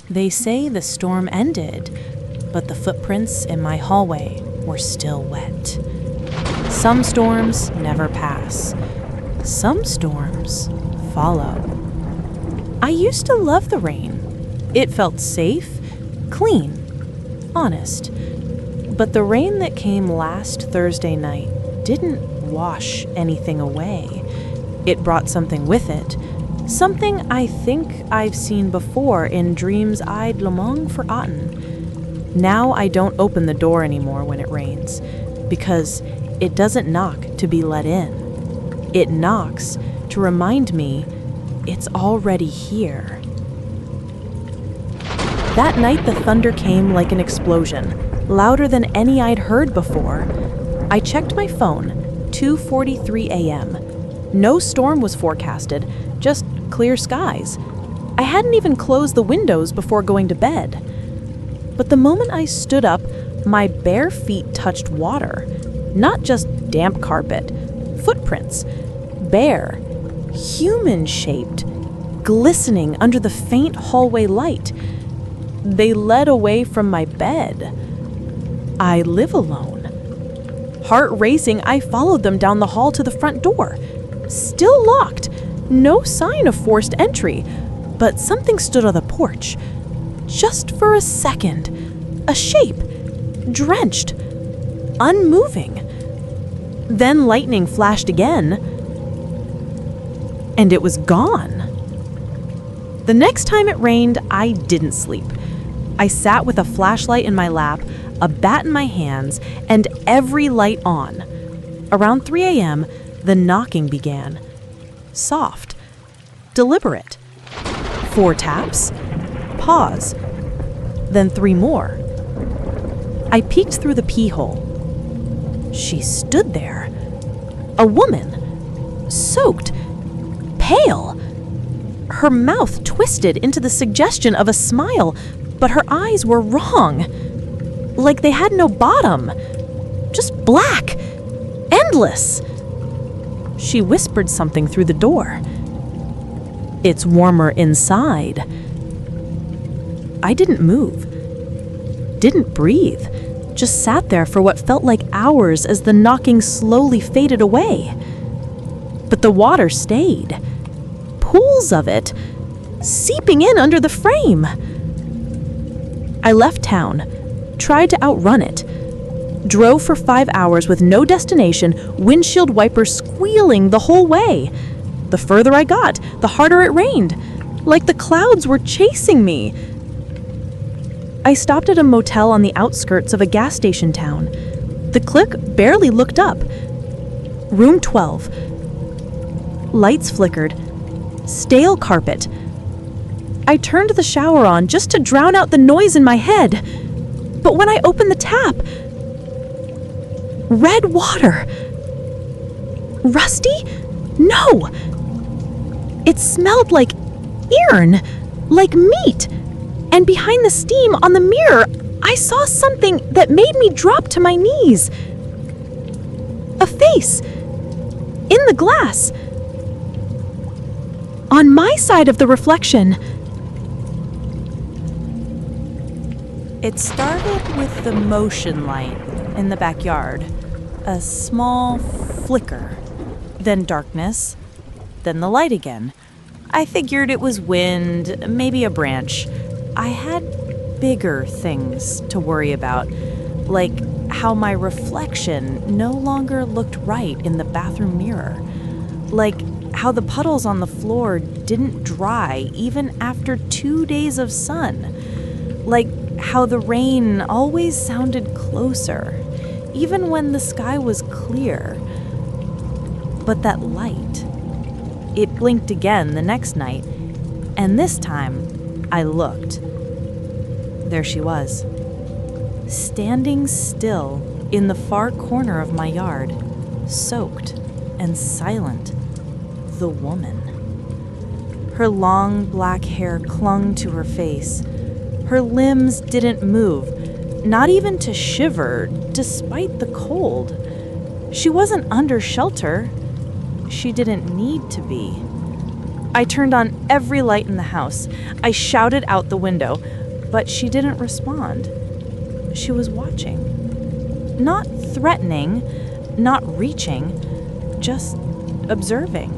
They say the storm ended, but the footprints in my hallway were still wet. Some storms never pass. Some storms follow. I used to love the rain. It felt safe, clean, honest. But the rain that came last Thursday night didn't wash anything away. It brought something with it. Something I think I've seen before in dreams I'd long forgotten. Now I don't open the door anymore when it rains, because it doesn't knock to be let in. It knocks to remind me it's already here. That night the thunder came like an explosion, louder than any I'd heard before. I checked my phone, 2:43 a.m. No storm was forecasted, just clear skies. I hadn't even closed the windows before going to bed. But the moment I stood up, my bare feet touched water. Not just damp carpet, footprints. Bare, human-shaped, glistening under the faint hallway light. They led away from my bed. I live alone. Heart racing, I followed them down the hall to the front door. Still locked. No sign of forced entry, but something stood on the porch. Just for a second. A shape. Drenched. Unmoving. Then lightning flashed again, and it was gone. The next time it rained, I didn't sleep. I sat with a flashlight in my lap, a bat in my hands, and every light on. Around 3 a.m., the knocking began. Soft, deliberate. 4 taps, pause, then 3 more. I peeked through the pee-hole. She stood there. A woman, soaked, pale. Her mouth twisted into the suggestion of a smile, but her eyes were wrong. Like they had no bottom. Just black. Endless. She whispered something through the door. It's warmer inside. I didn't move. Didn't breathe. Just sat there for what felt like hours as the knocking slowly faded away. But the water stayed. Pools of it, seeping in under the frame. I left town, tried to outrun it. Drove for 5 hours with no destination, windshield wipers squealing the whole way. The further I got, the harder it rained, like the clouds were chasing me. I stopped at a motel on the outskirts of a gas station town. The click barely looked up. Room 12. Lights flickered. Stale carpet. I turned the shower on just to drown out the noise in my head. But when I opened the tap, red water. Rusty? No! It smelled like iron, like meat. And behind the steam on the mirror, I saw something that made me drop to my knees. A face. In the glass. On my side of the reflection. It started with the motion light in the backyard. A small flicker. Then darkness. Then the light again. I figured it was wind, maybe a branch. I had bigger things to worry about, like how my reflection no longer looked right in the bathroom mirror, like how the puddles on the floor didn't dry even after 2 days of sun, like how the rain always sounded closer, even when the sky was clear. But that light, it blinked again the next night, and this time I looked. There she was, standing still in the far corner of my yard, soaked and silent, the woman. Her long black hair clung to her face. Her limbs didn't move, not even to shiver, despite the cold. She wasn't under shelter. She didn't need to be. I turned on every light in the house. I shouted out the window, but she didn't respond. She was watching. Not threatening, not reaching, just observing.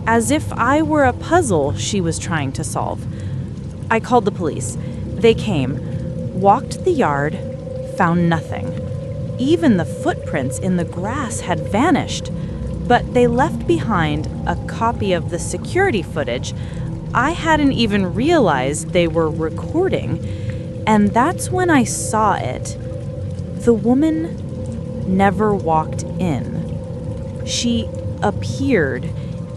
As if I were a puzzle she was trying to solve. I called the police. They came, walked the yard, found nothing. Even the footprints in the grass had vanished, but they left behind a copy of the security footage I hadn't even realized they were recording, and that's when I saw it. The woman never walked in. She appeared.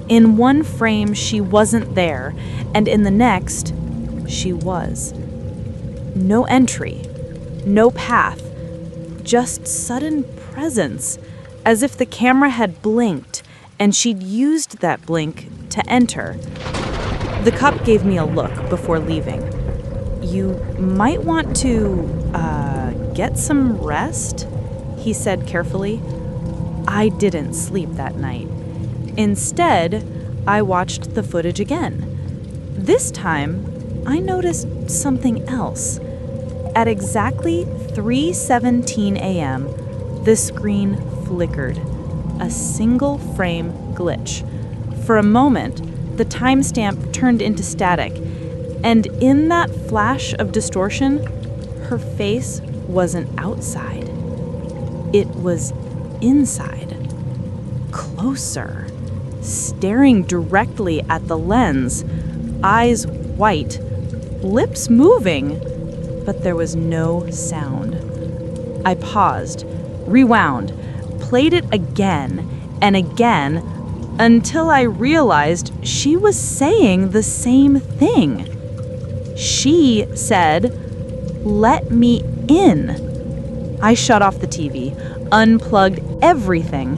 In one frame, she wasn't there, and in the next, she was. No entry, no path, just sudden presence, as if the camera had blinked and she'd used that blink to enter. The cop gave me a look before leaving. "You might want to, get some rest," he said carefully. I didn't sleep that night. Instead, I watched the footage again. This time, I noticed something else. At exactly 3:17 a.m., the screen flickered. A single frame glitch. For a moment, the timestamp turned into static, and in that flash of distortion, her face wasn't outside. It was inside. Closer. Staring directly at the lens, eyes white, lips moving, but there was no sound. I paused, rewound, played it again and again until I realized she was saying the same thing. She said, "Let me in." I shut off the TV, unplugged everything,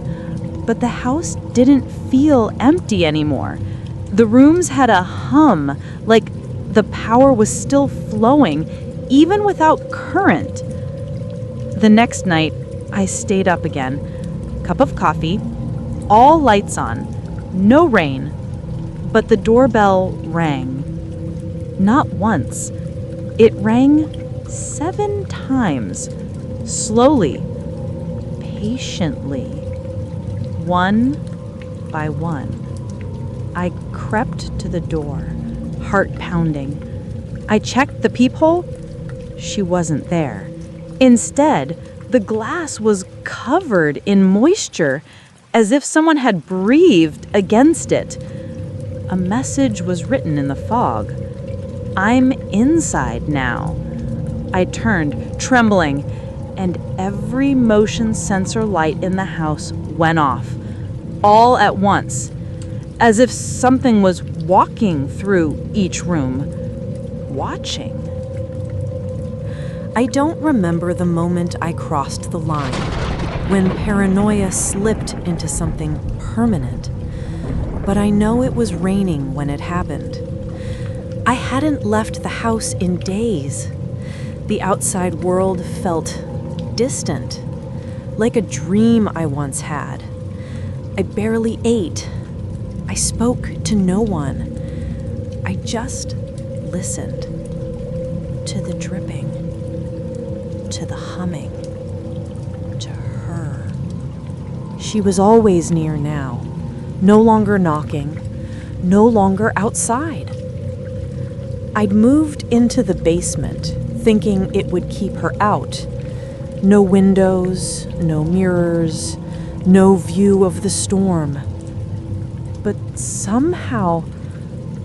but the house didn't feel empty anymore. The rooms had a hum, like the power was still flowing, even without current. The next night, I stayed up again. Cup of coffee, all lights on, no rain, but the doorbell rang. Not once. It rang 7 times, slowly, patiently, one by one. I crept to the door, heart pounding. I checked the peephole. She wasn't there. Instead, the glass was covered in moisture, as if someone had breathed against it. A message was written in the fog. "I'm inside now." I turned, trembling, and every motion sensor light in the house went off, all at once, as if something was walking through each room, watching. I don't remember the moment I crossed the line, when paranoia slipped into something permanent, but I know it was raining when it happened. I hadn't left the house in days. The outside world felt distant, like a dream I once had. I barely ate. I spoke to no one. I just listened to the dripping, to the humming, to her. She was always near now, no longer knocking, no longer outside. I'd moved into the basement, thinking it would keep her out. No windows, no mirrors, no view of the storm. But somehow,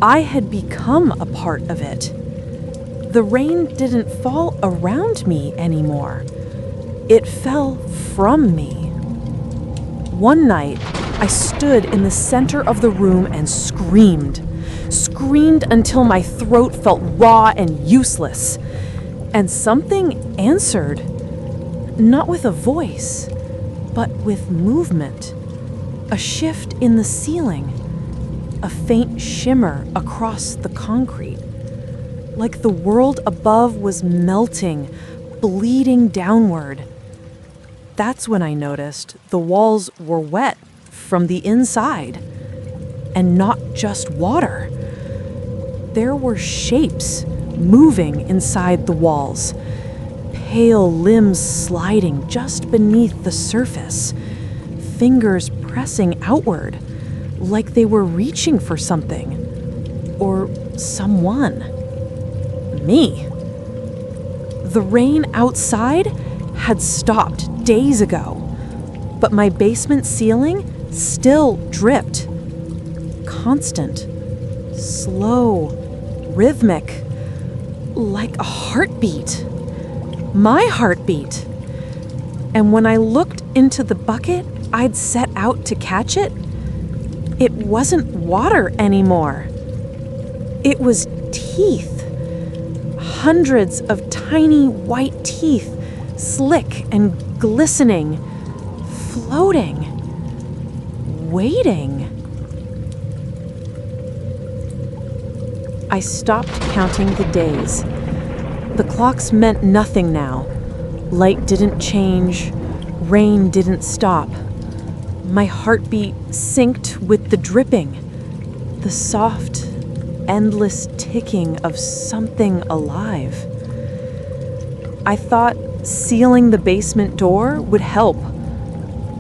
I had become a part of it. The rain didn't fall around me anymore. It fell from me. One night, I stood in the center of the room and screamed until my throat felt raw and useless. And something answered, not with a voice, but with movement. A shift in the ceiling, a faint shimmer across the concrete, like the world above was melting, bleeding downward. That's when I noticed the walls were wet from the inside. and not just water. There were shapes moving inside the walls, pale limbs sliding just beneath the surface, fingers pressing outward like they were reaching for something or someone. Me. The rain outside had stopped days ago, but my basement ceiling still dripped. Constant, slow, rhythmic, like a heartbeat. My heartbeat. And when I looked into the bucket I'd set out to catch it, it wasn't water anymore. It was teeth. Hundreds of tiny white teeth, slick and glistening, floating, waiting. I stopped counting the days. The clocks meant nothing now. Light didn't change, rain didn't stop. My heartbeat synced with the dripping, the soft, endless ticking of something alive. I thought sealing the basement door would help.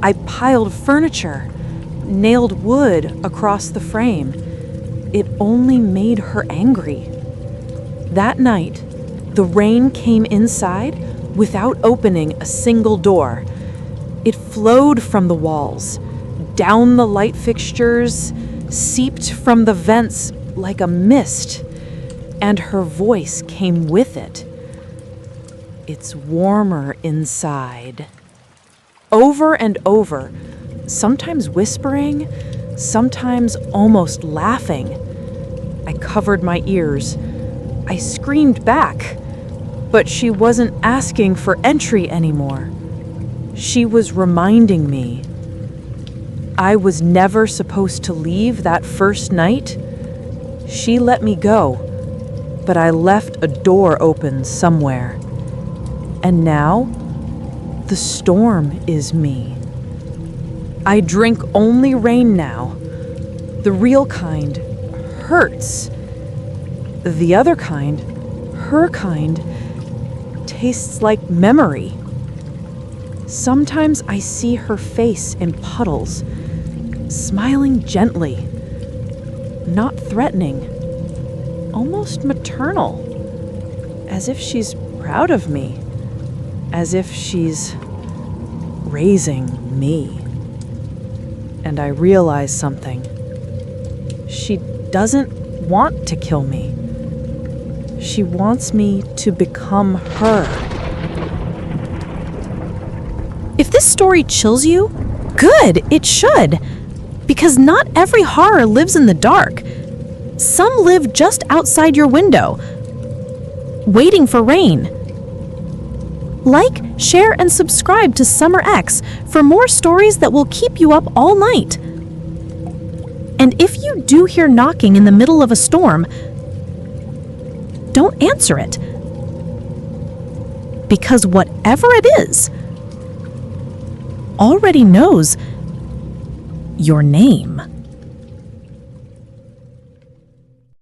I piled furniture, nailed wood across the frame. It only made her angry. That night, the rain came inside without opening a single door. It flowed from the walls, down the light fixtures, seeped from the vents like a mist, and her voice came with it. It's warmer inside. Over and over, sometimes whispering, sometimes almost laughing. I covered my ears. I screamed back, but she wasn't asking for entry anymore. She was reminding me. I was never supposed to leave that first night. She let me go, but I left a door open somewhere. And now, the storm is me. I drink only rain now. The real kind hurts. The other kind, her kind, tastes like memory. Sometimes I see her face in puddles, smiling gently, not threatening, almost maternal, as if she's proud of me, as if she's raising me. And I realize something. She doesn't want to kill me. She wants me to become her. If this story chills you, good, it should. Because not every horror lives in the dark. Some live just outside your window, waiting for rain. Like, share, and subscribe to Summer X for more stories that will keep you up all night. And if you do hear knocking in the middle of a storm, don't answer it. Because whatever it is, already knows your name.